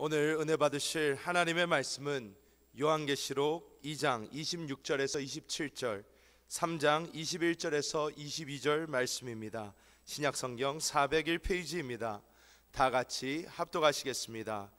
오늘 은혜 받으실 하나님의 말씀은 요한계시록 2장 26절에서 27절, 3장 21절에서 22절 말씀입니다. 신약성경 401페이지입니다. 다 같이 합독하시겠습니다.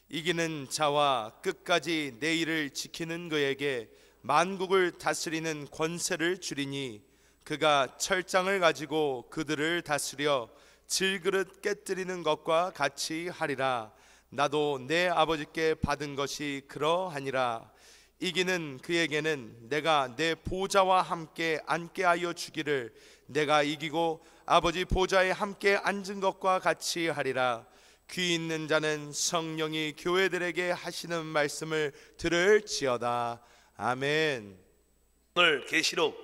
이기는 자와 끝까지 내 일을 지키는 그에게 만국을 다스리는 권세를 주리니 그가 철장을 가지고 그들을 다스려 질그릇 깨뜨리는 것과 같이 하리라. 나도 내 아버지께 받은 것이 그러하니라. 이기는 그에게는 내가 내 보좌와 함께 앉게 하여 주기를, 내가 이기고 아버지 보좌에 함께 앉은 것과 같이 하리라. 귀 있는 자는 성령이 교회들에게 하시는 말씀을 들을지어다. 아멘. 오늘 계시록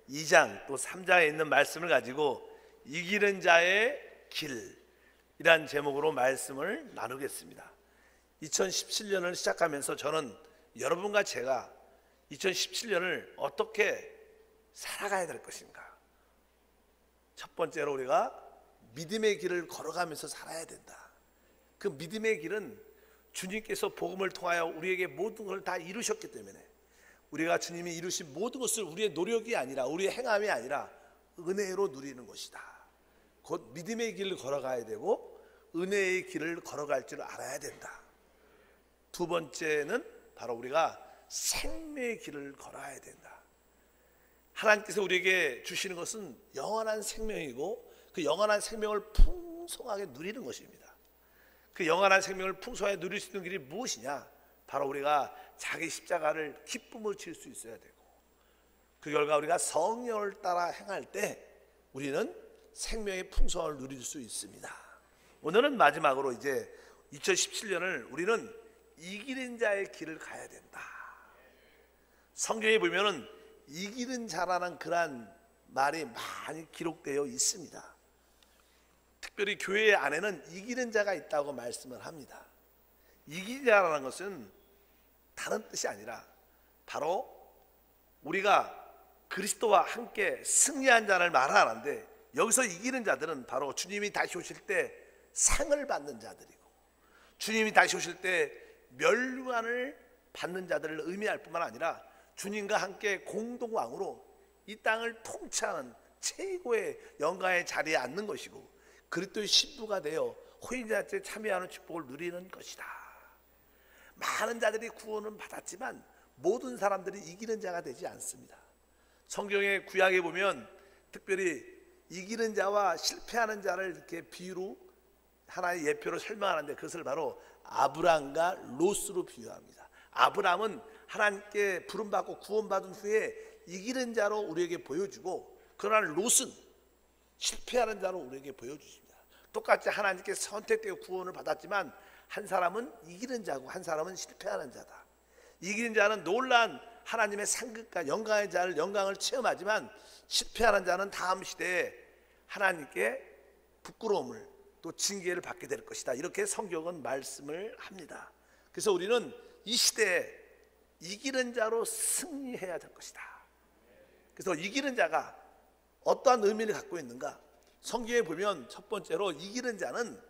2장 또 3장에 있는 말씀을 가지고 이기는 자의 길이란 제목으로 말씀을 나누겠습니다. 2017년을 시작하면서 저는 여러분과 제가 2017년을 어떻게 살아가야 될 것인가, 첫 번째로 우리가 믿음의 길을 걸어가면서 살아야 된다. 그 믿음의 길은 주님께서 복음을 통하여 우리에게 모든 걸 다 이루셨기 때문에, 우리가 주님이 이루신 모든 것을 우리의 노력이 아니라 우리의 행함이 아니라 은혜로 누리는 것이다. 곧 믿음의 길을 걸어가야 되고 은혜의 길을 걸어갈 줄 알아야 된다. 두 번째는 바로 우리가 생명의 길을 걸어야 된다. 하나님께서 우리에게 주시는 것은 영원한 생명이고 그 영원한 생명을 풍성하게 누리는 것입니다. 그 영원한 생명을 풍성하게 누릴 수 있는 길이 무엇이냐? 바로 우리가 자기 십자가를 기쁨으로 질 수 있어야 되고, 그 결과 우리가 성령을 따라 행할 때 우리는 생명의 풍성을 누릴 수 있습니다. 오늘은 마지막으로 이제 2017년을 우리는 이기는 자의 길을 가야 된다. 성경에 보면은 이기는 자라는 그러한 말이 많이 기록되어 있습니다. 특별히 교회 안에는 이기는 자가 있다고 말씀을 합니다. 이기는 자라는 것은 다른 뜻이 아니라 바로 우리가 그리스도와 함께 승리한 자를 말하는데, 여기서 이기는 자들은 바로 주님이 다시 오실 때 상을 받는 자들이고, 주님이 다시 오실 때 멸류관을 받는 자들을 의미할 뿐만 아니라 주님과 함께 공동왕으로 이 땅을 통치하는 최고의 영광의 자리에 앉는 것이고, 그리스도의 신부가 되어 혼인잔치에 참여하는 축복을 누리는 것이다. 많은 자들이 구원은 받았지만 모든 사람들이 이기는 자가 되지 않습니다. 성경의 구약에 보면 특별히 이기는 자와 실패하는 자를 이렇게 비유로 하나의 예표로 설명하는데, 그것을 바로 아브람과 롯으로 비유합니다. 아브람은 하나님께 부름받고 구원받은 후에 이기는 자로 우리에게 보여주고, 그러나 롯은 실패하는 자로 우리에게 보여주십니다. 똑같이 하나님께 선택되어 구원을 받았지만 한 사람은 이기는 자고 한 사람은 실패하는 자다. 이기는 자는 놀라운 하나님의 상급과 영광의 자를 영광을 체험하지만, 실패하는 자는 다음 시대에 하나님께 부끄러움을 또 징계를 받게 될 것이다. 이렇게 성경은 말씀을 합니다. 그래서 우리는 이 시대에 이기는 자로 승리해야 될 것이다. 그래서 이기는 자가 어떠한 의미를 갖고 있는가? 성경에 보면 첫 번째로 이기는 자는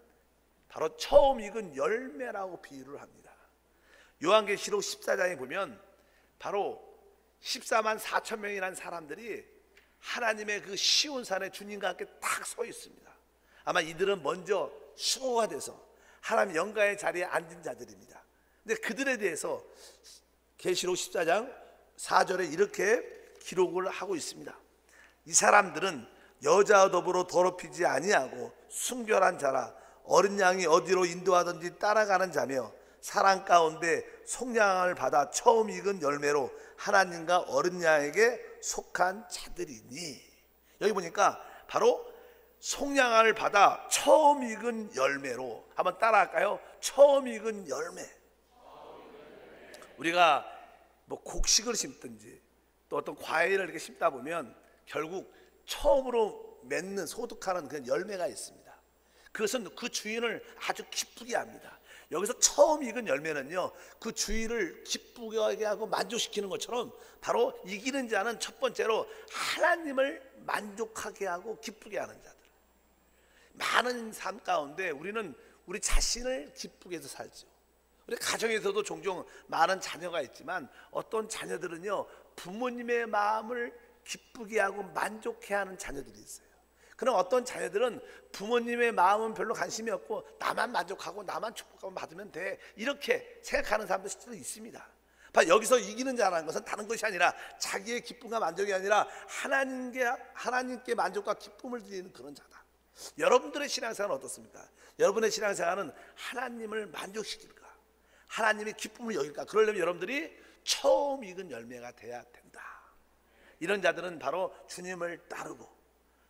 바로 처음 익은 열매라고 비유를 합니다. 요한계시록 14장에 보면 바로 14만 4천 명이라는 사람들이 하나님의 그 시온산에 주님과 함께 딱 서 있습니다. 아마 이들은 먼저 수호가 돼서 하나님 영광의 자리에 앉은 자들입니다. 근데 그들에 대해서 계시록 14장 4절에 이렇게 기록을 하고 있습니다. 이 사람들은 여자와 더불어 더럽히지 아니하고 순결한 자라, 어린 양이 어디로 인도하든지 따라가는 자며 사랑 가운데 속량을 받아 처음 익은 열매로 하나님과 어린 양에게 속한 자들이니. 여기 보니까 바로 속량을 받아 처음 익은 열매로, 한번 따라할까요? 처음 익은 열매. 우리가 뭐 곡식을 심든지 또 어떤 과일을 이렇게 심다 보면 결국 처음으로 맺는 소득하는 그런 열매가 있습니다. 그것은 그 주인을 아주 기쁘게 합니다. 여기서 처음 익은 열매는요, 그 주인을 기쁘게 하고 만족시키는 것처럼 바로 이기는 자는 첫 번째로 하나님을 만족하게 하고 기쁘게 하는 자들. 많은 삶 가운데 우리는 우리 자신을 기쁘게 해서 살죠. 우리 가정에서도 종종 많은 자녀가 있지만 어떤 자녀들은요 부모님의 마음을 기쁘게 하고 만족해 하는 자녀들이 있어요. 그럼 어떤 자녀들은 부모님의 마음은 별로 관심이 없고 나만 만족하고 나만 축복하고 받으면 돼 이렇게 생각하는 사람도 실제로 있습니다. 여기서 이기는 자라는 것은 다른 것이 아니라 자기의 기쁨과 만족이 아니라 하나님께 만족과 기쁨을 드리는 그런 자다. 여러분들의 신앙생활은 어떻습니까? 여러분의 신앙생활은 하나님을 만족시킬까? 하나님의 기쁨을 여길까? 그러려면 여러분들이 처음 익은 열매가 돼야 된다. 이런 자들은 바로 주님을 따르고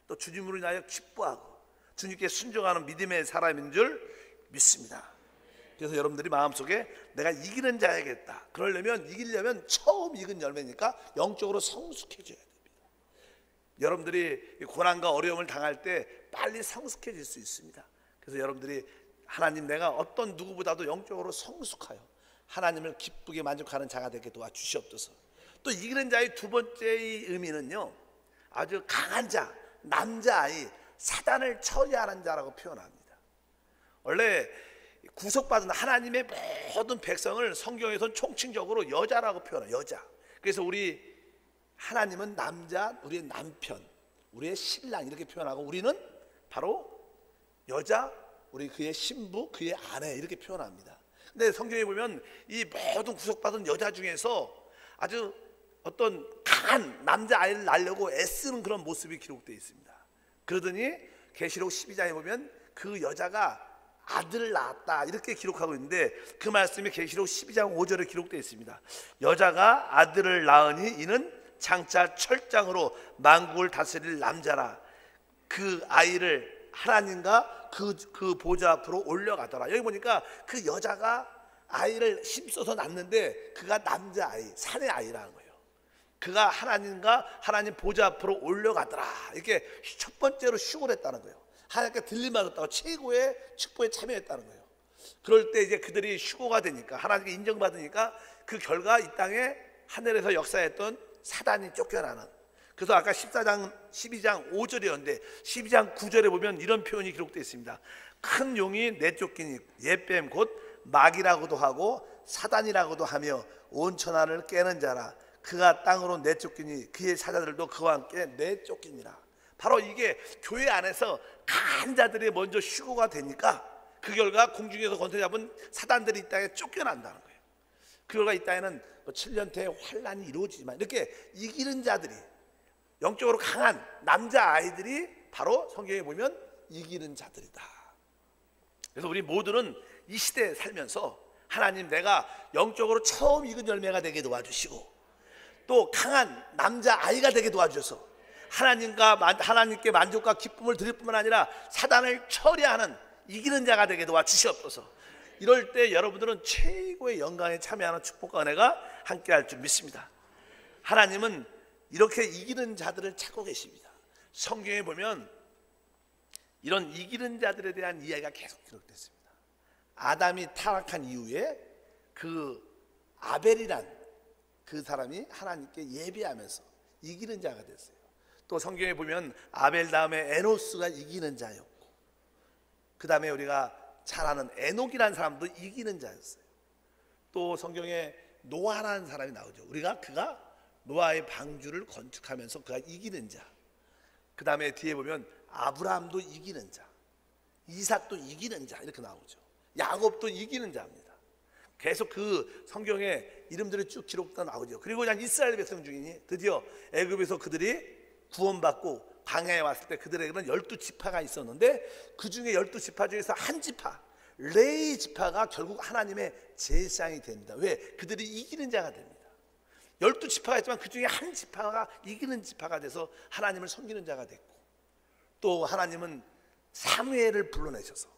또 주님으로 인하여 기뻐하고 주님께 순종하는 믿음의 사람인 줄 믿습니다. 그래서 여러분들이 마음속에 내가 이기는 자야겠다. 이기려면 처음 익은 열매니까 영적으로 성숙해져야 됩니다. 여러분들이 고난과 어려움을 당할 때 빨리 성숙해질 수 있습니다. 그래서 여러분들이 하나님 내가 어떤 누구보다도 영적으로 성숙하여 하나님을 기쁘게 만족하는 자가 되게 도와주시옵소서. 또 이기는 자의 두 번째의 의미는요 아주 강한 자, 남자아이, 사단을 처리하는 자라고 표현합니다. 원래 구속받은 하나님의 모든 백성을 성경에서는 총칭적으로 여자라고 표현해요. 여자. 그래서 우리 하나님은 남자, 우리의 남편, 우리의 신랑 이렇게 표현하고 우리는 바로 여자, 우리 그의 신부, 그의 아내 이렇게 표현합니다. 근데 성경에 보면 이 모든 구속받은 여자 중에서 아주 어떤 강한 남자아이를 낳으려고 애쓰는 그런 모습이 기록되어 있습니다. 그러더니 계시록 12장에 보면 그 여자가 아들을 낳았다 이렇게 기록하고 있는데 그 말씀이 계시록 12장 5절에 기록되어 있습니다. 여자가 아들을 낳으니 이는 장차 철장으로 만국을 다스릴 남자라. 그 아이를 하나님과 그 보좌 앞으로 올려가더라. 여기 보니까 그 여자가 아이를 힘써서 낳는데 그가 남자아이, 사내 아이라는 거예요. 그가 하나님과 하나님 보좌 앞으로 올려가더라. 이렇게 첫 번째로 휴고를 했다는 거예요. 하나님께 들림받았다고 최고의 축복에 참여했다는 거예요. 그럴 때 이제 그들이 휴고가 되니까 하나님께 인정받으니까 그 결과 이 땅에 하늘에서 역사했던 사단이 쫓겨나는. 그래서 아까 12장 5절이었는데 12장 9절에 보면 이런 표현이 기록되어 있습니다. 큰 용이 내쫓기니 옛뱀 곧 마귀라고도 하고 사단이라고도 하며 온 천하를 깨는 자라. 그가 땅으로 내쫓기니 그의 사자들도 그와 함께 내쫓기니라. 바로 이게 교회 안에서 강한 자들이 먼저 휴고가 되니까 그 결과 공중에서 권세 잡은 사단들이 이 땅에 쫓겨난다는 거예요. 그 결과 이 땅에는 7년째 환란이 이루어지지만 이렇게 이기는 자들이 영적으로 강한 남자아이들이 바로 성경에 보면 이기는 자들이다. 그래서 우리 모두는 이 시대에 살면서 하나님 내가 영적으로 처음 익은 열매가 되게 도와주시고 또 강한 남자아이가 되게 도와주셔서 하나님께 만족과 기쁨을 드릴 뿐만 아니라 사단을 처리하는 이기는 자가 되게 도와주시옵소서. 이럴 때 여러분들은 최고의 영광에 참여하는 축복과 은혜가 함께할 줄 믿습니다. 하나님은 이렇게 이기는 자들을 찾고 계십니다. 성경에 보면 이런 이기는 자들에 대한 이야기가 계속 기록됐습니다. 아담이 타락한 이후에 그 아벨이란 그 사람이 하나님께 예배하면서 이기는 자가 됐어요. 또 성경에 보면 아벨 다음에 에노스가 이기는 자였고 그 다음에 우리가 잘 아는 에녹이라는 사람도 이기는 자였어요. 또 성경에 노아라는 사람이 나오죠. 그가 노아의 방주를 건축하면서 그가 이기는 자. 그 다음에 뒤에 보면 아브라함도 이기는 자, 이삭도 이기는 자 이렇게 나오죠. 야곱도 이기는 자입니다. 계속 그 성경에 이름들이 쭉 기록되어 나오죠. 그리고 그냥 이스라엘 백성 중이니 드디어 애굽에서 그들이 구원받고 광야에 왔을 때 그들에게는 12지파가 있었는데 그 중에 12지파 중에서 한 지파 레위 지파가 결국 하나님의 제사장이 됩니다. 왜? 그들이 이기는 자가 됩니다. 12지파가 있지만 그 중에 한 지파가 이기는 지파가 돼서 하나님을 섬기는 자가 됐고 또 하나님은 사무엘을 불러내셔서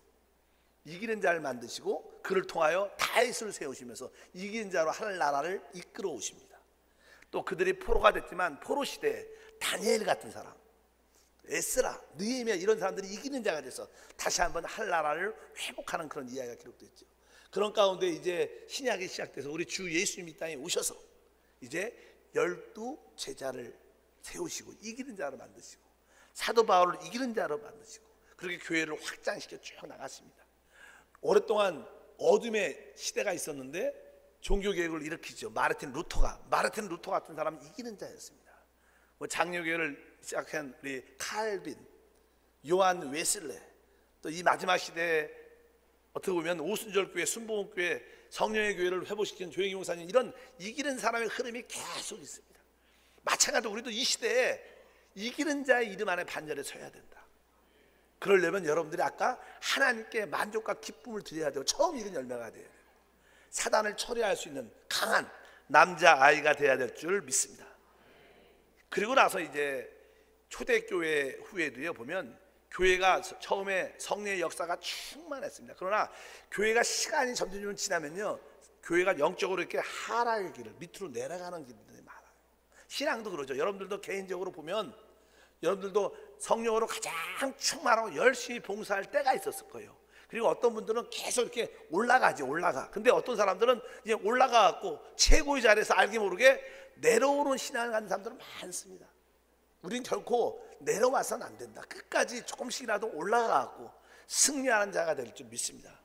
이기는 자를 만드시고 그를 통하여 다윗을 세우시면서 이기는 자로 하늘 나라를 이끌어 오십니다. 또 그들이 포로가 됐지만 포로 시대에 다니엘 같은 사람, 에스라, 느헤미야 이런 사람들이 이기는 자가 돼서 다시 한번 하늘 나라를 회복하는 그런 이야기가 기록됐죠. 그런 가운데 이제 신약이 시작돼서 우리 주 예수님이 이 땅에 오셔서 이제 12 제자를 세우시고 이기는 자로 만드시고 사도 바울을 이기는 자로 만드시고 그렇게 교회를 확장시켜 쭉 나갔습니다. 오랫동안 어둠의 시대가 있었는데 종교개혁을 일으키죠. 마르틴 루터 같은 사람은 이기는 자였습니다. 장로교회를 시작한 우리 칼빈, 요한 웨슬레, 또 이 마지막 시대에 어떻게 보면 오순절교회, 순복음교회, 성령의 교회를 회복시킨 조영기 목사님, 이런 이기는 사람의 흐름이 계속 있습니다. 마찬가지로 우리도 이 시대에 이기는 자의 이름 안에 반열에 서야 된다. 그러려면 여러분들이 아까 하나님께 만족과 기쁨을 드려야 되고 처음 익은 열매가 돼야 돼요. 사단을 처리할 수 있는 강한 남자아이가 돼야 될 줄 믿습니다. 그리고 나서 이제 초대교회 후에도요, 보면 교회가 처음에 성령의 역사가 충만했습니다. 그러나 교회가 시간이 점점 지나면요, 교회가 영적으로 이렇게 하락의 길을, 밑으로 내려가는 길들이 많아요. 신앙도 그러죠. 여러분들도 개인적으로 보면 여러분들도 성령으로 가장 충만하고 열심히 봉사할 때가 있었을 거예요. 그리고 어떤 분들은 계속 이렇게 올라가. 근데 어떤 사람들은 이제 올라가갖고 최고의 자리에서 알게 모르게 내려오는 신앙을 가는 사람들은 많습니다. 우린 결코 내려와서는 안 된다. 끝까지 조금씩이라도 올라가갖고 승리하는 자가 될 줄 믿습니다.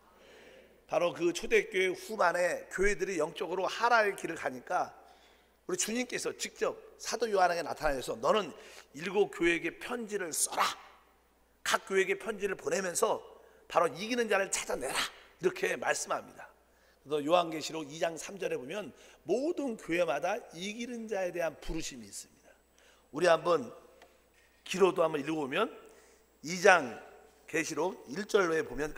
바로 그 초대교회 후반에 교회들이 영적으로 하락의 길을 가니까 우리 주님께서 직접 사도 요한에게 나타나셔서 너는 7 교회에게 편지를 써라. 각 교회에게 편지를 보내면서 바로 이기는 자를 찾아내라, 이렇게 말씀합니다. 그래서 요한계시록 2장 3절에 보면 모든 교회마다 이기는 자에 대한 부르심이 있습니다. 우리 한번 기로도 한번 읽어보면 2장 계시록 1절에 보면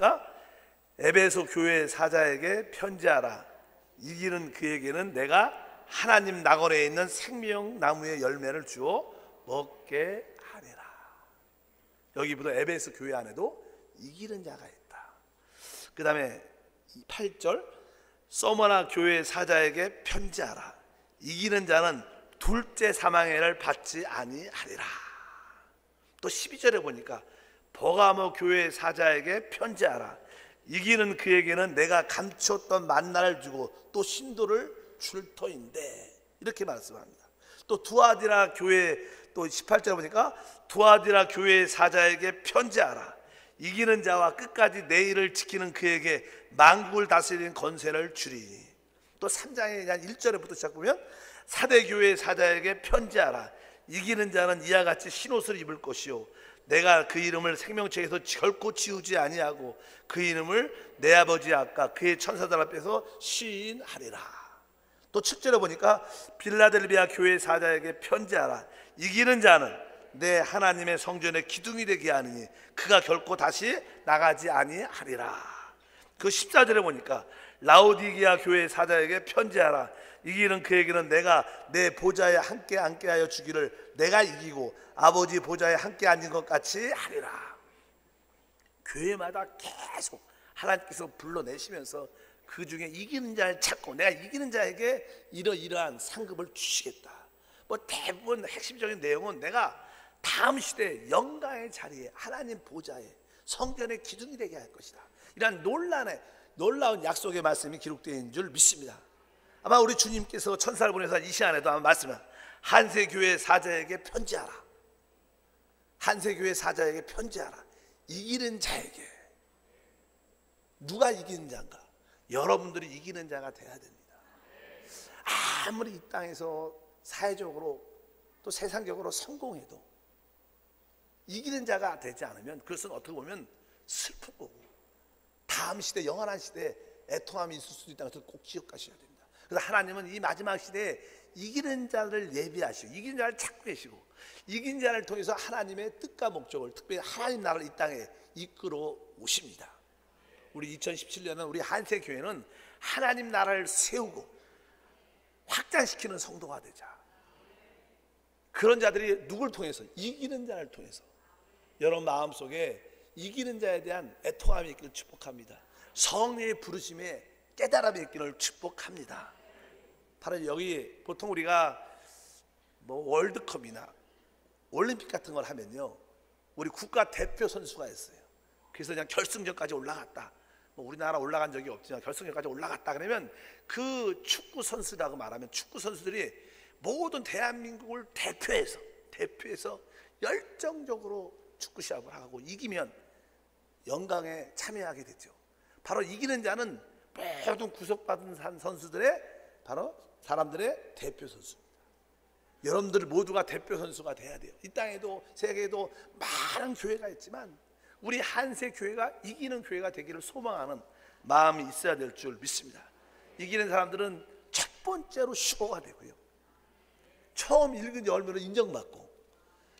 에베소 교회 사자에게 편지하라. 이기는 그에게는 내가 하나님 낙원에 있는 생명나무의 열매를 주어 먹게 하리라. 여기부터 에베소 교회 안에도 이기는 자가 있다. 그 다음에 8절 서머나 교회 사자에게 편지하라. 이기는 자는 둘째 사망의 해를 받지 아니하리라. 또 12절에 보니까 버가모 교회 사자에게 편지하라. 이기는 그에게는 내가 감추었던 만나를 주고 또 신도를 줄 터인데, 이렇게 말씀합니다. 또 두아디라 교회, 또 18절에 보니까 두아디라 교회 사자에게 편지하라. 이기는 자와 끝까지 내 일을 지키는 그에게 만국을 다스리는 권세를 주리니. 또 3장에 대한 1절부터 시작보면 사대교회 사자에게 편지하라. 이기는 자는 이와 같이 흰옷을 입을 것이요 내가 그 이름을 생명책에서 결코 지우지 아니하고 그 이름을 내 아버지 아까 그의 천사들 앞에서 시인하리라. 또 7절에 보니까 빌라델비아 교회 사자에게 편지하라. 이기는 자는 내 하나님의 성전의 기둥이 되게 하느니 그가 결코 다시 나가지 아니하리라. 그 14절에 보니까 라오디게아 교회 사자에게 편지하라. 이기는 그에게는 내가 내 보좌에 함께 앉게 하여 주기를 내가 이기고 아버지 보좌에 함께 앉은 것 같이 하리라. 교회마다 계속 하나님께서 불러내시면서 그 중에 이기는 자를 찾고 내가 이기는 자에게 이러이러한 상급을 주시겠다. 뭐 대부분 핵심적인 내용은 내가 다음 시대 영광의 자리에 하나님 보좌에 성전의 기둥이 되게 할 것이다. 이러한 놀라운 약속의 말씀이 기록되어 있는 줄 믿습니다. 아마 우리 주님께서 천사를 보내서 이 시간에도 아마 말씀을 한세교회 사자에게 편지하라. 한세교회 사자에게 편지하라. 이기는 자에게. 누가 이기는 자인가? 여러분들이 이기는 자가 돼야 됩니다. 아무리 이 땅에서 사회적으로 또 세상적으로 성공해도 이기는 자가 되지 않으면 그것은 어떻게 보면 슬픈 거고 다음 시대, 영원한 시대에 애통함이 있을 수도 있다는 것을 꼭 기억하셔야 됩니다. 그래서 하나님은 이 마지막 시대에 이기는 자를 예비하시고 이기는 자를 찾고 계시고 이긴 자를 통해서 하나님의 뜻과 목적을, 특별히 하나님 나라를 이 땅에 이끌어 오십니다. 우리 2017년은 우리 한세교회는 하나님 나라를 세우고 확장시키는 성도가 되자. 그런 자들이 누굴 통해서? 이기는 자를 통해서. 여러분 마음속에 이기는 자에 대한 애통함이 있기를 축복합니다. 성령의 부르심에 깨달음이 있기를 축복합니다. 바로 여기 보통 우리가 뭐 월드컵이나 올림픽 같은 걸 하면요, 우리 국가 대표 선수가 있어요. 그래서 그냥 결승전까지 올라갔다. 뭐 우리나라 올라간 적이 없지만 결승전까지 올라갔다 그러면 그 축구 선수라고 말하면 축구 선수들이 모든 대한민국을 대표해서 열정적으로 축구 시합을 하고 이기면 영광에 참여하게 되죠. 바로 이기는 자는 모든 구속받은 선수들의 바로 사람들의 대표 선수입니다. 여러분들 모두가 대표 선수가 돼야 돼요. 이 땅에도 세계에도 많은 교회가 있지만 우리 한세 교회가 이기는 교회가 되기를 소망하는 마음이 있어야 될 줄 믿습니다. 이기는 사람들은 첫 번째로 슈거가 되고요, 처음 읽은 열매로 인정받고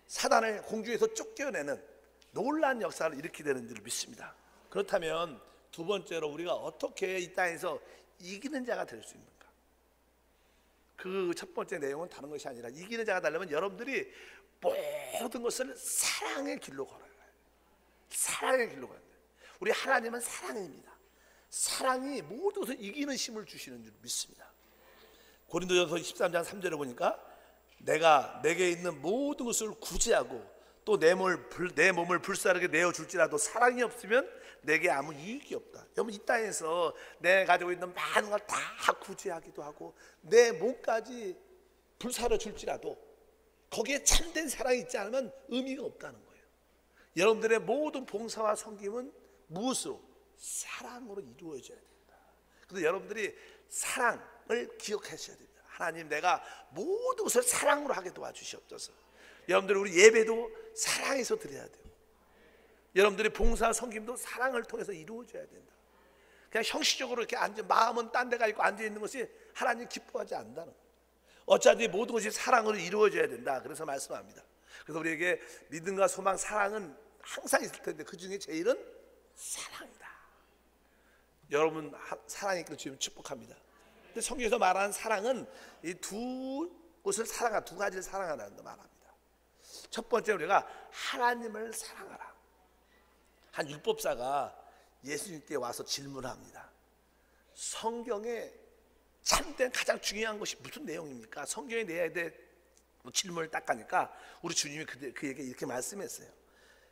사단을 공중에서 쫓겨내는 놀라운 역사를 일으키게 되는 줄 믿습니다. 그렇다면 두 번째로 우리가 어떻게 이 땅에서 이기는 자가 될 수 있는가? 그 첫 번째 내용은 다른 것이 아니라 이기는 자가 되려면 여러분들이 모든 것을 사랑의 길로 걸어야 해요. 사랑의 길로 걸어야 돼요. 우리 하나님은 사랑입니다. 사랑이 모든 것을 이기는 힘을 주시는 줄 믿습니다. 고린도전서 13장 3절에 보니까 내가 내게 있는 모든 것을 구제하고 또 내 몸을 불사르게 내어줄지라도 사랑이 없으면 내게 아무 이익이 없다. 여러분, 이 땅에서 내가 가지고 있는 많은 걸 다 구제하기도 하고 내 몸까지 불사르 줄지라도 거기에 참된 사랑이 있지 않으면 의미가 없다는 거예요. 여러분들의 모든 봉사와 섬김은 무엇으로? 사랑으로 이루어져야 된다. 그래서 여러분들이 사랑을 기억하셔야 됩니다. 하나님, 내가 모든 것을 사랑으로 하게 도와주시옵소서. 여러분들, 우리 예배도 사랑해서 드려야 돼요. 여러분들의 봉사 섬김도 사랑을 통해서 이루어져야 된다. 그냥 형식적으로 이렇게 마음은 딴 데가 있고 앉아 있는 것이 하나님 기뻐하지 않는다는 거예요. 어차피 모든 것이 사랑으로 이루어져야 된다. 그래서 말씀합니다. 그래서 우리에게 믿음과 소망, 사랑은 항상 있을 텐데 그 중에 제일은 사랑이다. 여러분, 사랑이 있기를 주님 축복합니다. 근데 성경에서 말하는 사랑은 이 두 가지를 사랑하라는 말합니다. 첫 번째, 우리가 하나님을 사랑하라. 한 율법사가 예수님께 와서 질문합니다. 성경에 참된 가장 중요한 것이 무슨 내용입니까? 성경에 내야 될 질문을 딱 하니까 우리 주님이 그에게 이렇게 말씀했어요.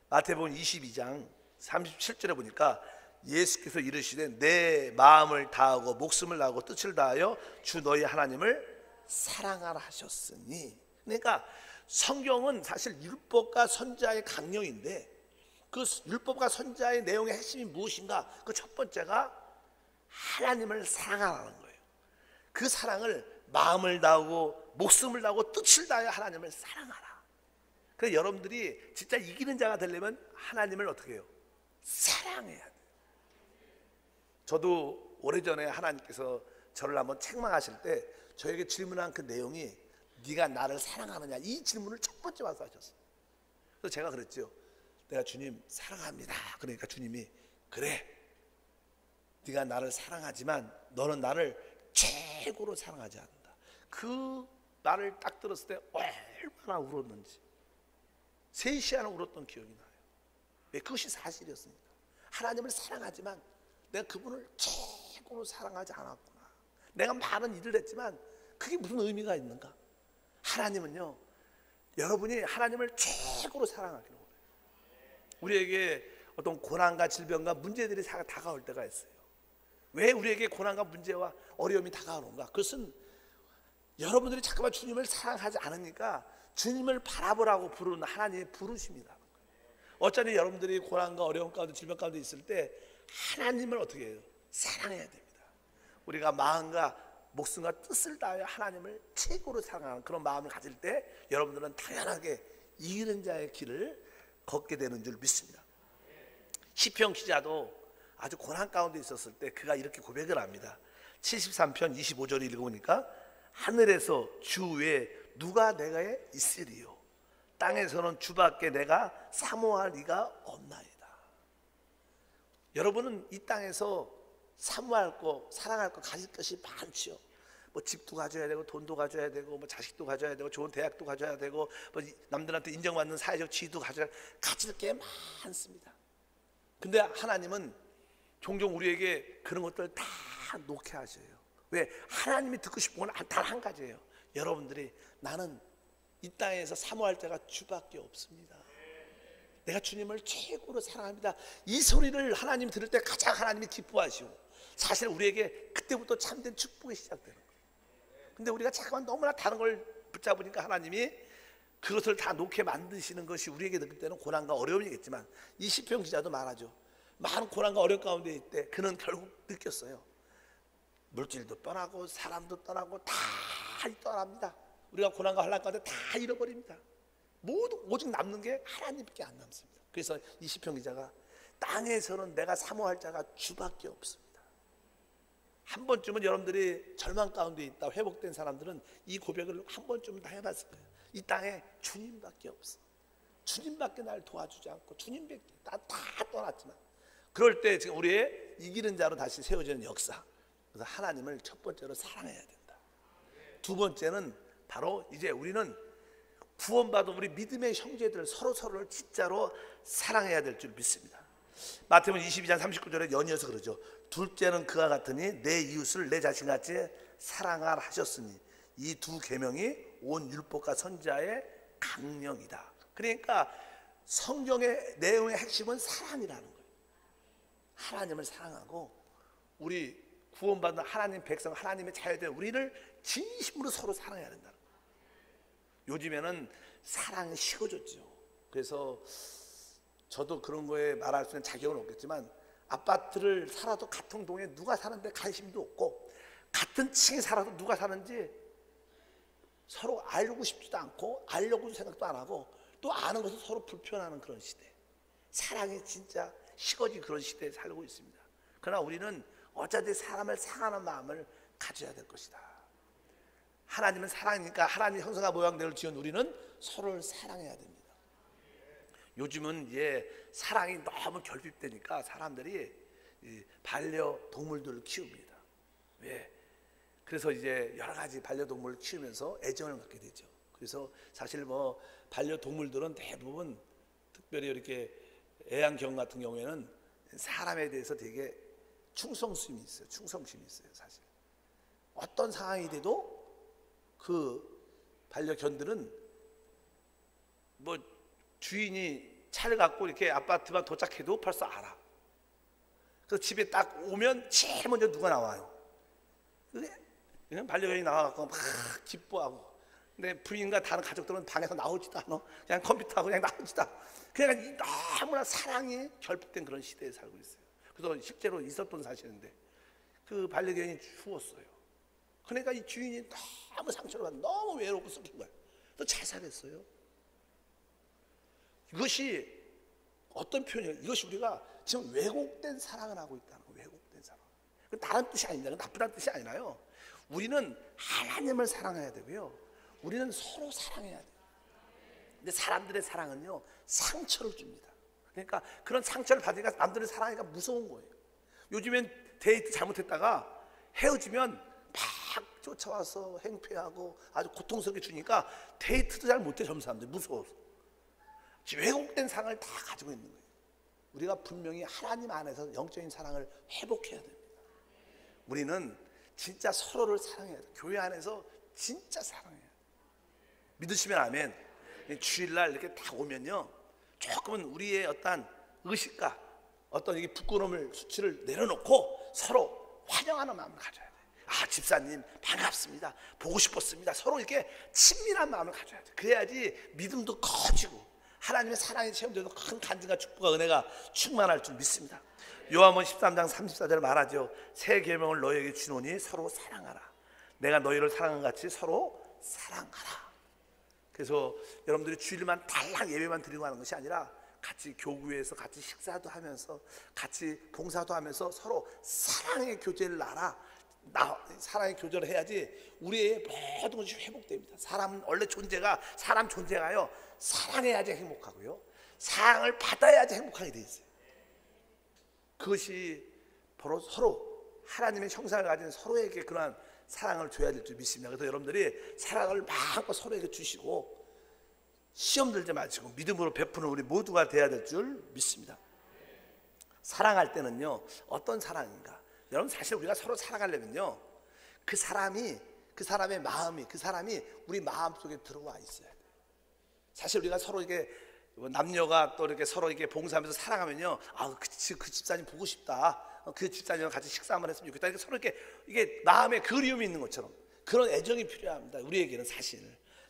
마태복음 22장 37절에 보니까 예수께서 이르시되 내 마음을 다하고 목숨을 다하고 뜻을 다하여 주 너희 하나님을 사랑하라 하셨으니. 그러니까 성경은 사실 율법과 선지자의 강령인데 그 율법과 선지자의 내용의 핵심이 무엇인가? 그 첫 번째가 하나님을 사랑하라는 거예요. 그 사랑을 마음을 다하고 목숨을 다하고 뜻을 다하여 하나님을 사랑하라. 그래서 여러분들이 진짜 이기는 자가 되려면 하나님을 어떻게 해요? 사랑해야 돼요. 저도 오래전에 하나님께서 저를 한번 책망하실 때 저에게 질문한 그 내용이 네가 나를 사랑하느냐, 이 질문을 첫 번째 와서 하셨어요. 그래서 제가 그랬죠. 내가 주님 사랑합니다. 그러니까 주님이 그래, 네가 나를 사랑하지만 너는 나를 최고로 사랑하지 않는다. 그 말을 딱 들었을 때 얼마나 울었는지 3시간을 울었던 기억이 나요. 왜? 그것이 사실이었습니다. 하나님을 사랑하지만 내가 그분을 최고로 사랑하지 않았구나. 내가 많은 일을 했지만 그게 무슨 의미가 있는가? 하나님은요, 여러분이 하나님을 최고로 사랑하기로 원해요. 우리에게 어떤 고난과 질병과 문제들이 다가올 때가 있어요. 왜 우리에게 고난과 문제와 어려움이 다가오는가? 그것은 여러분들이 잠깐만 주님을 사랑하지 않으니까 주님을 바라보라고 부르는 하나님의 부르심이다. 어차피 여러분들이 고난과 어려움 가운데 질병 가운데 있을 때 하나님을 어떻게 해요? 사랑해야 됩니다. 우리가 마음과 목숨과 뜻을 다하여 하나님을 최고로 사랑하는 그런 마음을 가질 때 여러분들은 당연하게 이기는 자의 길을 걷게 되는 줄 믿습니다. 시편 기자도 아주 고난 가운데 있었을 때 그가 이렇게 고백을 합니다. 73편 25절을 읽어보니까 하늘에서 주 외에 누가 내게 있으리요, 땅에서는 주밖에 내가 사모할 리가 없나이다. 여러분은 이 땅에서 사모할 거, 사랑할 거, 가질 것이 많지요. 뭐 집도 가져야 되고 돈도 가져야 되고 뭐 자식도 가져야 되고 좋은 대학도 가져야 되고 뭐 남들한테 인정받는 사회적 지위도 가질 게 많습니다. 근데 하나님은 종종 우리에게 그런 것들 다 놓게 하셔요. 왜? 하나님이 듣고 싶은 건 단 한 가지예요. 여러분들이 나는 이 땅에서 사모할 자가 주밖에 없습니다. 내가 주님을 최고로 사랑합니다. 이 소리를 하나님 들을 때 가장 하나님이 기뻐하시고 사실 우리에게 그때부터 참된 축복이 시작되는 거예요. 근데 우리가 잠깐만 너무나 다른 걸 붙잡으니까 하나님이 그것을 다 놓게 만드시는 것이 우리에게 느낄 때는 고난과 어려움이겠지만 이 시편 기자도 말하죠. 많은 고난과 어려움 가운데 있을 때 그는 결국 느꼈어요. 물질도 떠나고 사람도 떠나고 다 떠납니다. 우리가 고난과 환난 가운데 다 잃어버립니다. 모두 오직 남는 게 하나님밖에 안 남습니다. 그래서 이 시편 기자가 땅에서는 내가 사모할 자가 주밖에 없습니다. 한 번쯤은 여러분들이 절망 가운데 있다 회복된 사람들은 이 고백을 한 번쯤은 다 해봤을 거예요. 이 땅에 주님밖에 없어. 주님밖에 날 도와주지 않고 주님밖에 다 떠났지만, 그럴 때 지금 우리의 이기는 자로 다시 세워지는 역사. 그래서 하나님을 첫 번째로 사랑해야 된다. 두 번째는 바로 이제 우리는 구원받은 우리 믿음의 형제들 서로를 진짜로 사랑해야 될 줄 믿습니다. 마태복음 22장 39절에 연이어서 그러죠. 둘째는 그와 같으니 내 이웃을 내 자신같이 사랑하라 하셨으니 이 두 계명이 온 율법과 선지자의 강령이다. 그러니까 성경의 내용의 핵심은 사랑이라는 거예요. 하나님을 사랑하고 우리 구원받은 하나님 백성, 하나님의 자녀된 우리를 진심으로 서로 사랑해야 된다는 거예요. 요즘에는 사랑이 식어졌죠. 그래서 저도 그런 거에 말할 수 있는 자격은 없겠지만, 아파트를 살아도 같은 동에 누가 사는데 관심도 없고, 같은 층에 살아도 누가 사는지 서로 알고 싶지도 않고 알려고 생각도 안 하고, 또 아는 것은 서로 불편하는 그런 시대, 사랑이 진짜 식어진 그런 시대에 살고 있습니다. 그러나 우리는 어차피 사람을 사랑하는 마음을 가져야 될 것이다. 하나님은 사랑이니까 하나님 형상과 모양대로 지은 우리는 서로를 사랑해야 됩니다. 요즘은 이제 사랑이 너무 결핍되니까 사람들이 반려동물들을 키웁니다. 왜? 그래서 이제 여러 가지 반려동물을 키우면서 애정을 갖게 되죠. 그래서 사실 뭐 반려동물들은 대부분, 특별히 이렇게 애완견 같은 경우에는 사람에 대해서 되게 충성심이 있어요. 사실 어떤 상황이 돼도 그 반려견들은 뭐 주인이 차를 갖고 이렇게 아파트만 도착해도 벌써 알아. 그래서 집에 딱 오면 제일 먼저 누가 나와요? 그냥 반려견이 나와갖고 막 기뻐하고. 근데 부인과 다른 가족들은 방에서 나오지도 않아. 그냥 컴퓨터하고 그냥 나오지도 않아. 그냥 너무나 사랑이 결핍된 그런 시대에 살고 있어요. 그래서 실제로 있었던 사실인데 그 반려견이 죽었어요. 그러니까 이 주인이 너무 상처를 받고 너무 외롭고 슬픈 거야. 또 자살했어요. 이것이 어떤 표현이에요? 이것이 우리가 지금 왜곡된 사랑을 하고 있다는 거예요. 왜곡된 사랑. 다른 뜻이 아닙니다. 나쁘다는 뜻이 아니라요. 우리는 하나님을 사랑해야 되고요. 우리는 서로 사랑해야 돼요. 근데 사람들의 사랑은요, 상처를 줍니다. 그러니까 그런 상처를 받으니까 남들을 사랑하니까 무서운 거예요. 요즘엔 데이트 잘못했다가 헤어지면 막 쫓아와서 행패하고 아주 고통스럽게 주니까 데이트도 잘 못해. 젊은 사람들 무서워서. 왜곡된 사랑을 다 가지고 있는 거예요. 우리가 분명히 하나님 안에서 영적인 사랑을 회복해야 됩니다. 우리는 진짜 서로를 사랑해야 돼요. 교회 안에서 진짜 사랑해야 돼요. 믿으시면 아멘. 주일날 이렇게 다 오면요, 조금은 우리의 어떤 의식과 어떤 이게 부끄러움을 수치를 내려놓고 서로 환영하는 마음을 가져야 돼요. 아, 집사님 반갑습니다. 보고 싶었습니다. 서로 이렇게 친밀한 마음을 가져야 돼요. 그래야지 믿음도 커지고 하나님의 사랑이 체험되고 큰 간증과 축복과 은혜가 충만할 줄 믿습니다. 요한복음 13장 34절에 말하죠. 새 계명을 너희에게 주노니 서로 사랑하라. 내가 너희를 사랑한 같이 서로 사랑하라. 그래서 여러분들이 주일만 달랑 예배만 드리고 하는 것이 아니라 같이 교구에서 같이 식사도 하면서 같이 봉사도 하면서 서로 사랑의 교제를 사랑의 교제를 해야지 우리의 모든 것이 회복됩니다. 사람은 원래 사람 존재가요, 사랑해야지 행복하고요, 사랑을 받아야지 행복하게 돼 있어요. 그것이 바로 서로 하나님의 형상을 가진 서로에게 그러한 사랑을 줘야 될 줄 믿습니다. 그래서 여러분들이 사랑을 마음껏 서로에게 주시고 시험 들지 마시고 믿음으로 베푸는 우리 모두가 돼야 될 줄 믿습니다. 사랑할 때는요, 어떤 사랑인가? 여러분, 사실 우리가 서로 사랑하려면요, 그 사람의 마음이, 그 사람이 우리 마음속에 들어와 있어야 돼요. 사실 우리가 서로 이게 남녀가 또 이렇게 서로 이렇게 봉사하면서 사랑하면요, 아, 그 집사님 보고 싶다. 그 집사님과 같이 식사 한번 했으면 좋겠다. 서로 이렇게 이게 마음에 그리움이 있는 것처럼 그런 애정이 필요합니다. 우리에게는 사실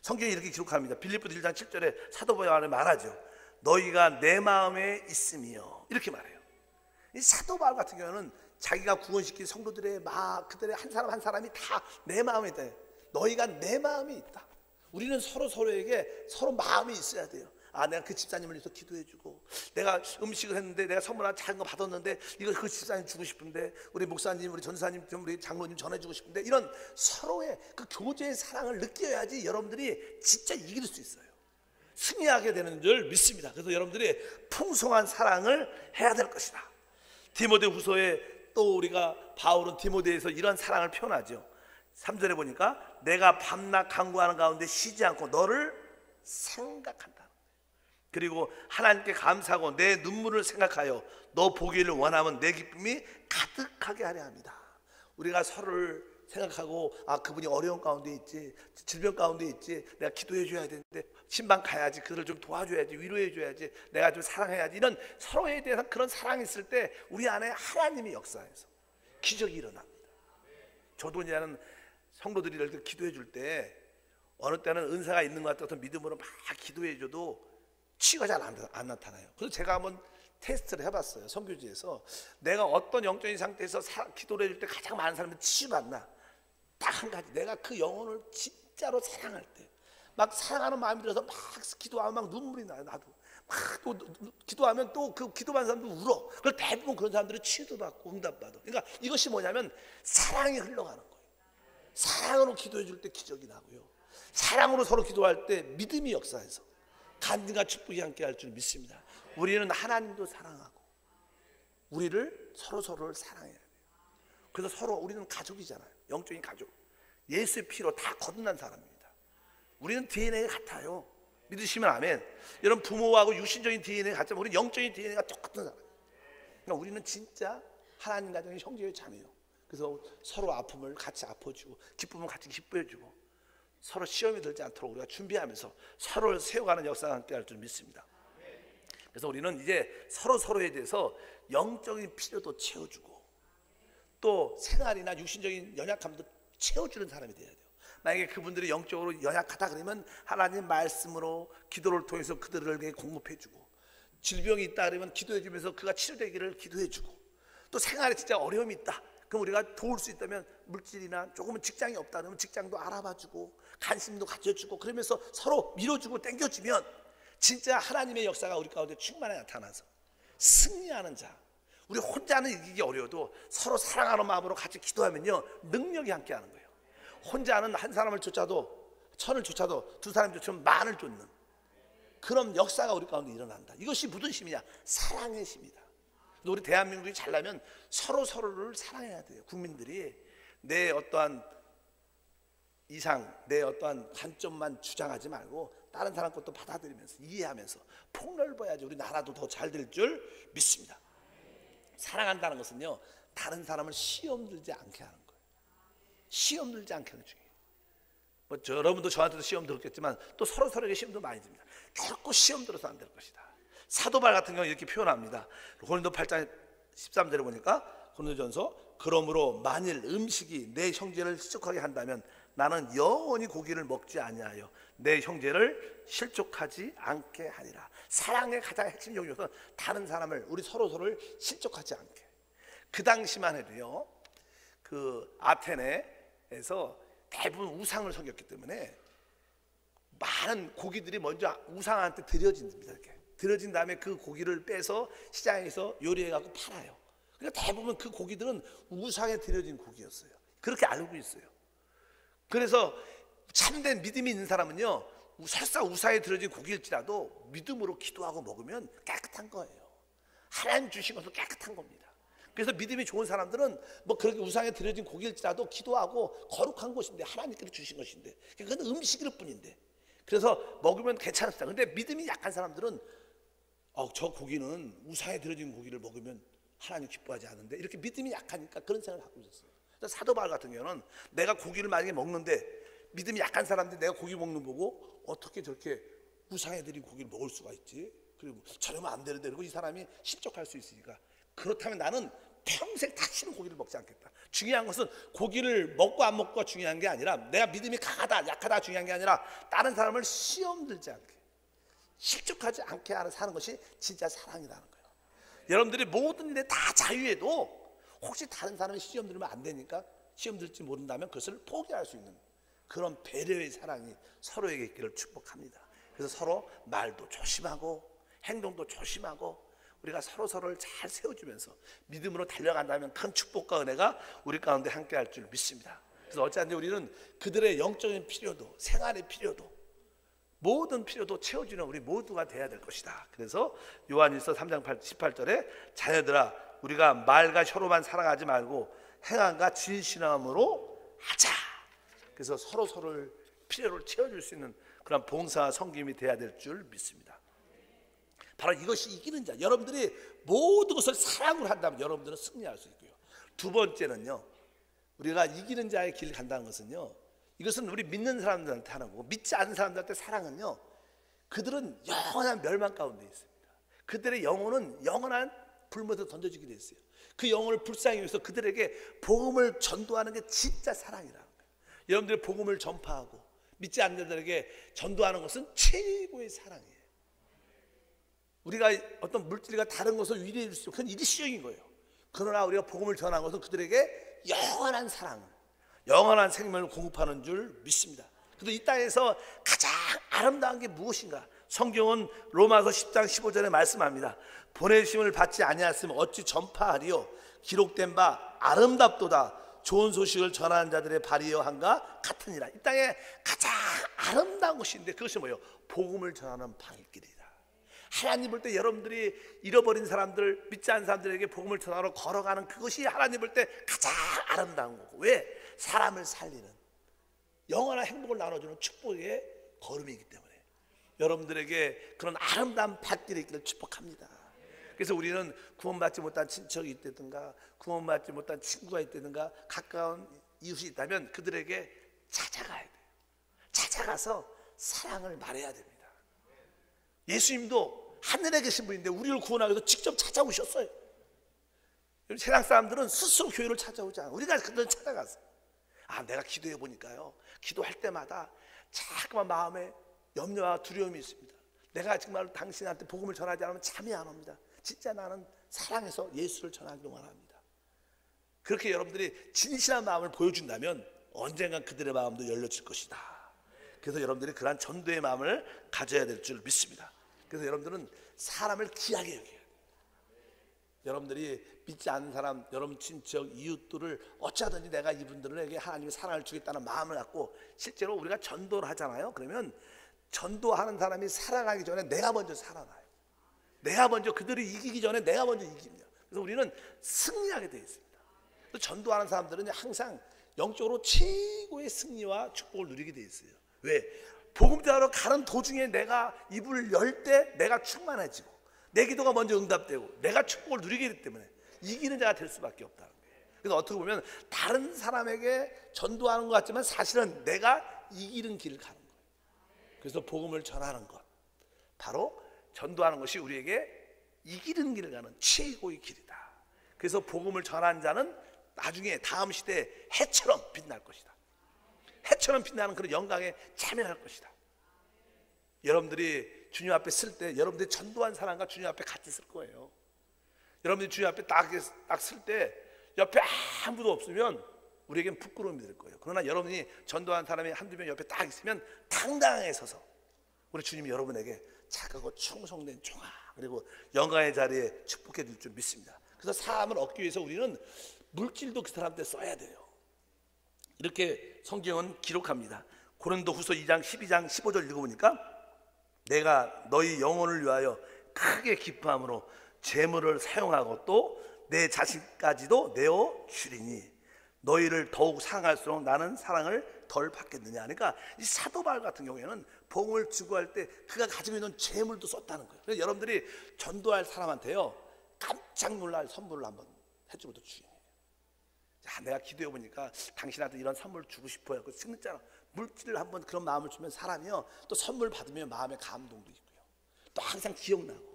성경이 이렇게 기록합니다. 빌립보서 1장 7절에 사도 바울이 말하죠. 너희가 내 마음에 있으며, 이렇게 말해요. 이 사도 바울 같은 경우는 자기가 구원시킨 성도들의 그들의 한 사람 한 사람이 다 내 마음에 있다. 너희가 내 마음에 있다. 우리는 서로에게 서로 마음이 있어야 돼요. 내가 그 집사님을 위해서 기도해주고, 내가 음식을 했는데 내가 선물 하나 작은 거 받았는데 이거 그 집사님 주고 싶은데, 우리 목사님, 우리 전사님, 우리 장로님 전해주고 싶은데, 이런 서로의 그 교제의 사랑을 느껴야지 여러분들이 진짜 이길 수 있어요. 승리하게 되는 줄 믿습니다. 그래서 여러분들이 풍성한 사랑을 해야 될 것이다. 디모데후서에 또 우리가 바울은 디모데에서 이런 사랑을 표현하죠. 3절에 보니까 내가 밤낮 간구하는 가운데 쉬지 않고 너를 생각한다. 그리고 하나님께 감사하고 내 눈물을 생각하여 너 보기를 원하면 내 기쁨이 가득하게 하려 합니다. 우리가 서로를 생각하고 그분이 어려운 가운데 있지, 질병 가운데 있지, 내가 기도해 줘야 되는데 신방 가야지, 그들을 좀 도와줘야지, 위로해 줘야지, 내가 좀 사랑해야지, 이런 서로에 대한 그런 사랑이 있을 때 우리 안에 하나님의 역사에서 기적이 일어납니다. 저도 이제는 성도들이 이렇게 기도해 줄 때 어느 때는 은사가 있는 것 같아서 믿음으로 막 기도해 줘도 치유가 잘 안 나타나요. 그래서 제가 한번 테스트를 해봤어요. 선교지에서 내가 어떤 영적인 상태에서 기도를 해줄 때 가장 많은 사람들이 치유받나, 딱 한 가지, 내가 그 영혼을 진짜로 사랑할 때, 막 사랑하는 마음이 들어서 막 기도하면 막 눈물이 나요. 나도 막 또 기도하면 또 그 기도하는 사람도 울어. 그걸 대부분 그런 사람들은 치유도 받고 응답받아. 그러니까 이것이 뭐냐면 사랑이 흘러가는 거예요. 사랑으로 기도해 줄 때 기적이 나고요, 사랑으로 서로 기도할 때 믿음이 역사해서 간증과 축복이 함께 할 줄 믿습니다. 우리는 하나님도 사랑하고 우리를 서로를 사랑해야 돼요. 그래서 서로 우리는 가족이잖아요. 영적인 가족, 예수의 피로 다 거듭난 사람입니다. 우리는 DNA가 같아요. 믿으시면 아멘. 여러분, 부모하고 육신적인 DNA가 같지만 우리는 영적인 DNA가 똑같은 사람. 그러니까 우리는 진짜 하나님 가정의 형제의 자매요. 그래서 서로 아픔을 같이 아파주고 기쁨을 같이 기뻐해주고 서로 시험이 들지 않도록 우리가 준비하면서 서로를 세워가는 역사가 함께 할 줄 믿습니다. 그래서 우리는 이제 서로에 대해서 영적인 필요도 채워주고 또 생활이나 육신적인 연약함도 채워주는 사람이 돼야 돼요. 만약에 그분들이 영적으로 연약하다 그러면 하나님 말씀으로 기도를 통해서 그들을 공급해주고, 질병이 있다 그러면 기도해주면서 그가 치료되기를 기도해주고, 또 생활에 진짜 어려움이 있다 그럼 우리가 도울 수 있다면 물질이나 조금은 직장이 없다 그러면 직장도 알아봐주고 관심도 가져주고, 그러면서 서로 밀어주고 땡겨주면 진짜 하나님의 역사가 우리 가운데 충만하게 나타나서 승리하는 자, 우리 혼자는 이기기 어려워도 서로 사랑하는 마음으로 같이 기도하면요 능력이 함께하는 거예요. 혼자는 한 사람을 쫓아도 천을 쫓아도 두 사람이 쫓으면 만을 쫓는 그런 역사가 우리 가운데 일어난다. 이것이 무슨 힘이냐? 사랑의 힘이다. 우리 대한민국이 잘나면 서로를 사랑해야 돼요. 국민들이 내 어떠한 이상, 내 어떠한 관점만 주장하지 말고 다른 사람 것도 받아들이면서 이해하면서 폭넓어야지 우리 나라도 더 잘 될 줄 믿습니다. 사랑한다는 것은요 다른 사람을 시험 들지 않게 하는 거예요. 시험 들지 않게 하는 중이에요. 여러분도 저한테도 시험 들었겠지만 또 서로에게 시험도 많이 듭니다. 결코 시험 들어서 안 될 것이다. 사도발 같은 경우 이렇게 표현합니다. 고린도 8장 13절에 보니까 고린도전서, 그러므로 만일 음식이 내 형제를 실족하게 한다면 나는 영원히 고기를 먹지 아니하여 내 형제를 실족하지 않게 하리라. 사랑의 가장 핵심 요소는 다른 사람을, 우리 서로를 실족하지 않게. 그 당시만 해도요 그 아테네에서 대부분 우상을 섬겼기 때문에 많은 고기들이 먼저 우상한테 드려집니다. 이렇게 드려진 다음에 그 고기를 빼서 시장에서 요리해갖고 팔아요. 그러니까 대부분 그 고기들은 우상에 드려진 고기였어요. 그렇게 알고 있어요. 그래서 참된 믿음이 있는 사람은요 설사 우상에 드려진 고기일지라도 믿음으로 기도하고 먹으면 깨끗한 거예요. 하나님 주신 것은 깨끗한 겁니다. 그래서 믿음이 좋은 사람들은 뭐 그렇게 우상에 드려진 고기일지라도 기도하고 거룩한 것인데, 하나님께서 주신 것인데, 그건 음식일 뿐인데, 그래서 먹으면 괜찮습니다. 근데 믿음이 약한 사람들은 저 고기는 우상에 드려진 고기를 먹으면 하나님 기뻐하지 않는데, 이렇게 믿음이 약하니까 그런 생각을 갖고 있었어요. 사도 바울 같은 경우는 내가 고기를 만약에 먹는데 믿음이 약한 사람들이 내가 고기 먹는 거 보고 어떻게 저렇게 우상에 드린 고기를 먹을 수가 있지? 그리고 저러면 안 되는데, 그리고 이 사람이 실족할 수 있으니까, 그렇다면 나는 평생 다시는 고기를 먹지 않겠다. 중요한 것은 고기를 먹고 안 먹고가 중요한 게 아니라, 내가 믿음이 강하다 약하다 중요한 게 아니라 다른 사람을 시험 들지 않게, 실족하지 않게 하는 사는 것이 진짜 사랑이라는 거예요. 여러분들이 모든 일에 다 자유해도 혹시 다른 사람이 시험 들으면 안 되니까 시험 들지 모른다면 그것을 포기할 수 있는 그런 배려의 사랑이 서로에게 있기를 축복합니다. 그래서 서로 말도 조심하고 행동도 조심하고 우리가 서로를 잘 세워주면서 믿음으로 달려간다면 큰 축복과 은혜가 우리 가운데 함께할 줄 믿습니다. 그래서 어찌한데 우리는 그들의 영적인 필요도 생활의 필요도 모든 필요도 채워주는 우리 모두가 돼야 될 것이다. 그래서 요한일서 3장 18절에 자녀들아 우리가 말과 혀로만 사랑하지 말고 행함과 진실함으로 하자. 그래서 서로를 필요를 채워줄 수 있는 그런 봉사와 섬김이 돼야 될 줄 믿습니다. 바로 이것이 이기는 자. 여러분들이 모든 것을 사랑으로 한다면 여러분들은 승리할 수 있고요. 두 번째는요, 우리가 이기는 자의 길을 간다는 것은요, 이것은 우리 믿는 사람들한테 하는 거고 믿지 않는 사람들한테 사랑은요, 그들은 영원한 멸망 가운데 있습니다. 그들의 영혼은 영원한 불못에 던져지게 돼 있어요. 그 영혼을 불쌍히 위해서 그들에게 복음을 전도하는 게 진짜 사랑이라는 거예요. 여러분들이 복음을 전파하고 믿지 않는 자들에게 전도하는 것은 최고의 사랑이에요. 우리가 어떤 물질과 다른 것을 위로해 줄 수 있는 그건 일시적인 거예요. 그러나 우리가 복음을 전하는 것은 그들에게 영원한 사랑을, 영원한 생명을 공급하는 줄 믿습니다. 그래서 이 땅에서 가장 아름다운 게 무엇인가? 성경은 로마서 10장 15절에 말씀합니다. 보내심을 받지 아니하였으면 어찌 전파하리요? 기록된 바 아름답도다. 좋은 소식을 전하는 자들의 발이여 한가 같으니라. 이 땅에 가장 아름다운 것인데 그것이 뭐예요? 복음을 전하는 발길이다. 하나님 볼 때 여러분들이 잃어버린 사람들, 믿지 않는 사람들에게 복음을 전하러 걸어가는 그것이 하나님 볼 때 가장 아름다운 거고, 왜? 사람을 살리는 영원한 행복을 나눠주는 축복의 걸음이기 때문에 여러분들에게 그런 아름다운 발길이 있기를 축복합니다. 그래서 우리는 구원받지 못한 친척이 있다든가 구원받지 못한 친구가 있다든가 가까운 이웃이 있다면 그들에게 찾아가야 돼요. 찾아가서 사랑을 말해야 됩니다. 예수님도 하늘에 계신 분인데 우리를 구원하기 위해서 직접 찾아오셨어요. 세상 사람들은 스스로 교회를 찾아오지 않아요. 우리가 그들을 찾아가서 내가 기도해 보니까요, 기도할 때마다 자꾸만 마음에 염려와 두려움이 있습니다. 내가 정말 당신한테 복음을 전하지 않으면 잠이 안 옵니다. 진짜 나는 사랑해서 예수를 전하기를 원합니다. 그렇게 여러분들이 진실한 마음을 보여준다면 언젠간 그들의 마음도 열려질 것이다. 그래서 여러분들이 그러한 전도의 마음을 가져야 될 줄 믿습니다. 그래서 여러분들은 사람을 귀하게 여겨야 돼요. 여러분들이 믿지 않는 사람, 여러분 친척, 이웃들을 어찌하든지 내가 이분들에게 하나님의 사랑을 주겠다는 마음을 갖고 실제로 우리가 전도를 하잖아요. 그러면 전도하는 사람이 살아가기 전에 내가 먼저 살아나요. 내가 먼저 그들이 이기기 전에 내가 먼저 이깁니다. 그래서 우리는 승리하게 되어 있습니다. 전도하는 사람들은 항상 영적으로 최고의 승리와 축복을 누리게 되어 있어요. 왜? 복음 전하러 가는 도중에 내가 입을 열 때 내가 충만해지고 내 기도가 먼저 응답되고 내가 축복을 누리게 되기 때문에 이기는 자가 될 수밖에 없다는 거예요. 그래서 어떻게 보면 다른 사람에게 전도하는 것 같지만 사실은 내가 이기는 길을 가는 거예요. 그래서 복음을 전하는 것, 바로 전도하는 것이 우리에게 이기는 길을 가는 최고의 길이다. 그래서 복음을 전하는 자는 나중에 다음 시대에 해처럼 빛날 것이다. 해처럼 빛나는 그런 영광에 참여할 것이다. 여러분들이 주님 앞에 쓸 때 여러분들이 전도한 사람과 주님 앞에 같이 쓸 거예요. 여러분들이 주님 앞에 딱 쓸 때 옆에 아무도 없으면 우리에겐 부끄러움이 될 거예요. 그러나 여러분이 전도한 사람이 한두 명 옆에 딱 있으면 당당하게 서서 우리 주님이 여러분에게 착하고 충성된 종아 그리고 영광의 자리에 축복해 줄 줄 믿습니다. 그래서 사람을 얻기 위해서 우리는 물질도 그 사람한테 써야 돼요. 이렇게 성경은 기록합니다. 고린도후서 2장 12장 15절 읽어보니까 내가 너희 영혼을 위하여 크게 기뻐함으로 재물을 사용하고 또 내 자신까지도 내어 주리니 너희를 더욱 사랑할수록 나는 사랑을 덜 받겠느냐. 그러니까 이 사도 바울 같은 경우에는 복음을 주고할 때 그가 가지고 있는 재물도 썼다는 거예요. 그래서 여러분들이 전도할 사람한테요 깜짝 놀랄 선물을 한번 해주고도 주님이에요. 내가 기도해 보니까 당신한테 이런 선물 주고 싶어요. 그 signature 물질을 한번 그런 마음을 주면 사람이요 또 선물 받으면 마음의 감동도 있고요. 또 항상 기억나고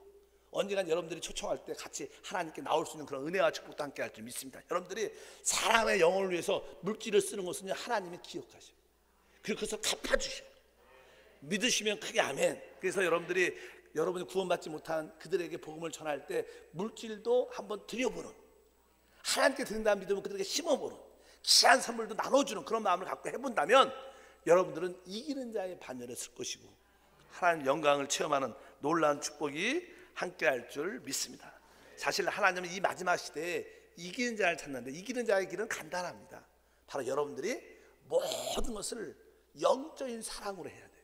언젠간 여러분들이 초청할 때 같이 하나님께 나올 수 있는 그런 은혜와 축복도 함께 할 줄 믿습니다. 여러분들이 사람의 영혼을 위해서 물질을 쓰는 것은 하나님이 기억하셔요. 그리고 그것을 갚아주셔요. 믿으시면 크게 아멘. 그래서 여러분이 구원받지 못한 그들에게 복음을 전할 때 물질도 한번 드려보는, 하나님께 드린다는 믿음은 그들에게 심어보는, 귀한 선물도 나눠주는 그런 마음을 갖고 해본다면 여러분들은 이기는 자의 반열에 설 것이고 하나님 영광을 체험하는 놀라운 축복이 함께할 줄 믿습니다. 사실 하나님은 이 마지막 시대에 이기는 자를 찾는데, 이기는 자의 길은 간단합니다. 바로 여러분들이 모든 것을 영적인 사랑으로 해야 돼요.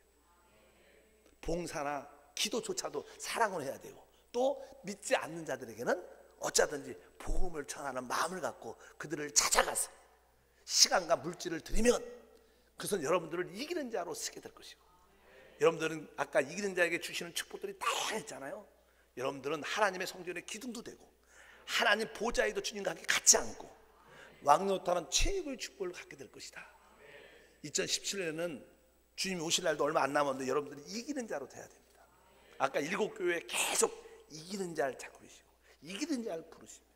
봉사나 기도조차도 사랑으로 해야 되고, 또 믿지 않는 자들에게는 어쩌든지 복음을 전하는 마음을 갖고 그들을 찾아가서 시간과 물질을 드리면 그것은 여러분들을 이기는 자로 쓰게 될 것이고, 여러분들은 아까 이기는 자에게 주시는 축복들이 다양했잖아요. 여러분들은 하나님의 성전의 기둥도 되고 하나님 보좌에도 주님과 함께 같이 앉고 왕노릇하는 최고의 축복을 갖게 될 것이다. 2017년에는 주님이 오실 날도 얼마 안 남았는데 여러분들이 이기는 자로 돼야 됩니다. 아까 7교회 계속 이기는 자를 찾고 계시고 이기는 자를 부르십니다.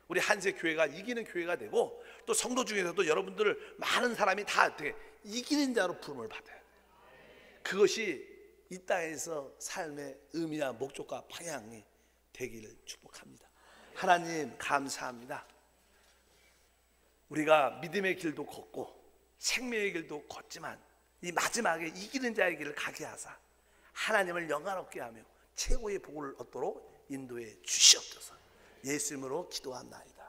우리 한세교회가 이기는 교회가 되고, 또 성도 중에서도 여러분들을 많은 사람이 다 어떻게 이기는 자로 부름을 받아야 돼요. 그것이 이 땅에서 삶의 의미와 목적과 방향이 되기를 축복합니다. 하나님 감사합니다. 우리가 믿음의 길도 걷고 생명의 길도 걷지만 이 마지막에 이기는 자의 길을 가게 하사 하나님을 영광롭게 하며 최고의 복을 얻도록 인도해 주시옵소서. 예수 이름으로 기도합나이다.